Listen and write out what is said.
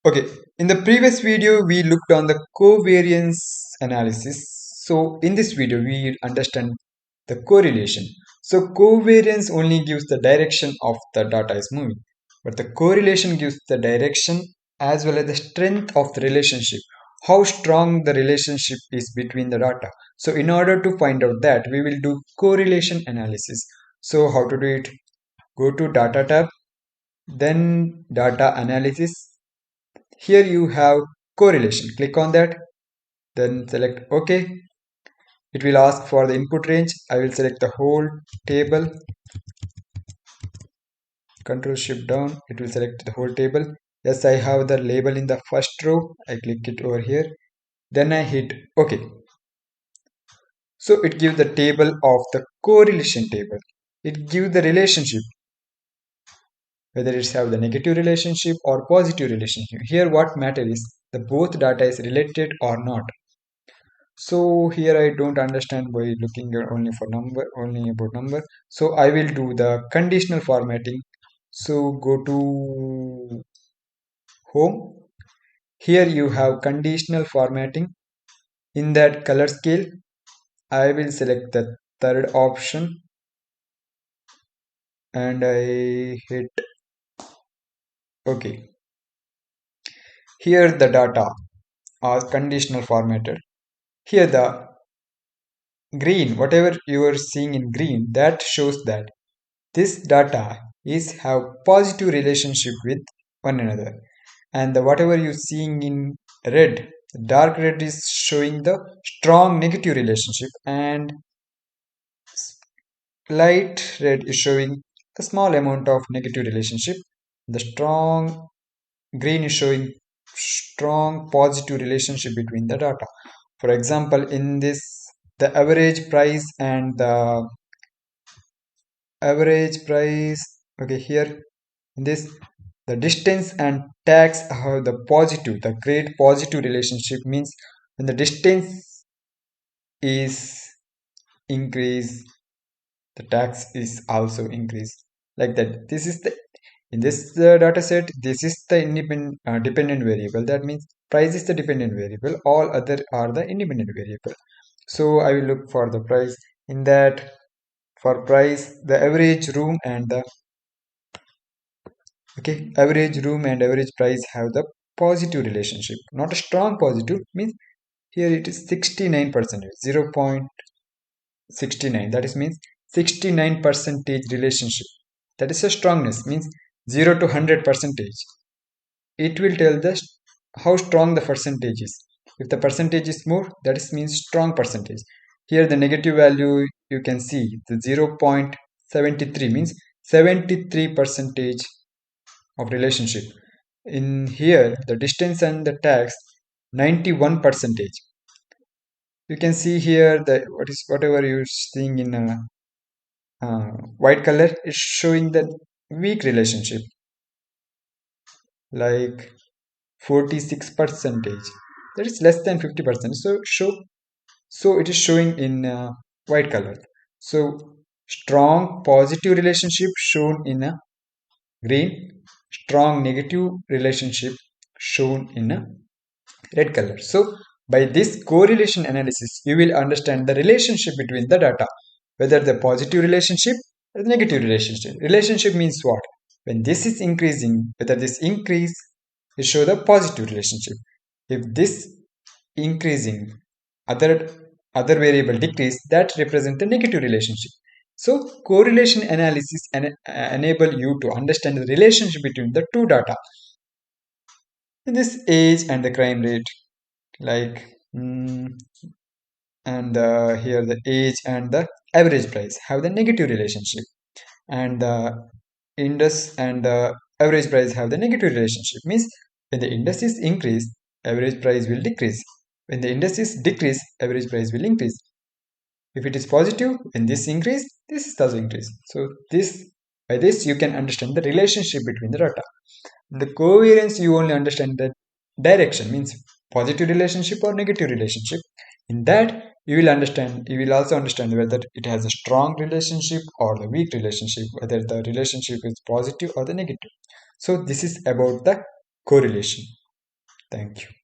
Okay, in the previous video, we looked on the covariance analysis. So, in this video, we understand the correlation. So, covariance only gives the direction of the data is moving, but the correlation gives the direction as well as the strength of the relationship, how strong the relationship is between the data. So, in order to find out that, we will do correlation analysis. So, how to do it? Go to Data tab, then Data Analysis. Here you have correlation. Click on that, then select OK. It will ask for the input range. I will select the whole table. Control Shift down. It will select the whole table. Yes, I have the label in the first row. I click it over here. Then I hit OK. So it gives the table of the correlation table. It gives the relationship, whether it's have the negative relationship or positive relationship. Here what matter is the both data is related or not. So here I don't understand by looking at only for number, only about number. So I will do the conditional formatting. So go to home. Here you have conditional formatting. In that color scale, I will select the third option and I hit OK. Here the data are conditional formatted. Here the green, whatever you are seeing in green, that shows that this data is have positive relationship with one another, and the whatever you seeing in red, dark red is showing the strong negative relationship, and light red is showing a small amount of negative relationship. The strong green is showing strong positive relationship between the data. For example, in this, the average price and the average price, okay, here in this, the distance and tax have the positive, the great positive relationship, means when the distance is increased, the tax is also increased, like that. This is the, in this data set, this is the independent dependent variable. That means price is the dependent variable, all other are the independent variable. So I will look for the price. In that, for price, the average room and the, okay, average room and average price have the positive relationship, not a strong positive, means here it is 69%, 0.69, that is means 69 percentage relationship. That is a strongness, means 0 to 100 percentage. It will tell the how strong the percentage is. If the percentage is more, that is means strong percentage. Here the negative value you can see, the 0.73 means 73 percentage of relationship. In here the distance and the tax, 91 percentage. You can see here that what is whatever you're seeing in white color is showing the weak relationship, like 46 percentage, that is less than 50%. So it is showing in white color. So strong positive relationship shown in a green, strong negative relationship shown in a red color. So by this correlation analysis, you will understand the relationship between the data, whether the positive relationship or the negative relationship. Relationship means what? When this is increasing, whether this increase will show the positive relationship. If this increasing, other other variable decrease, that represent the negative relationship. So correlation analysis enable you to understand the relationship between the two data. In this age and the crime rate, like and here the age and the average price have the negative relationship, and the index and the average price have the negative relationship, means when the index is increase, average price will decrease. When the index is decrease, average price will increase. If it is positive, when this increase, this is also increase. So this, by this you can understand the relationship between the data. The covariance, you only understand the direction, means positive relationship or negative relationship. In that you will understand, you will also understand whether it has a strong relationship or the weak relationship, whether the relationship is positive or the negative. So this is about the correlation. Thank you.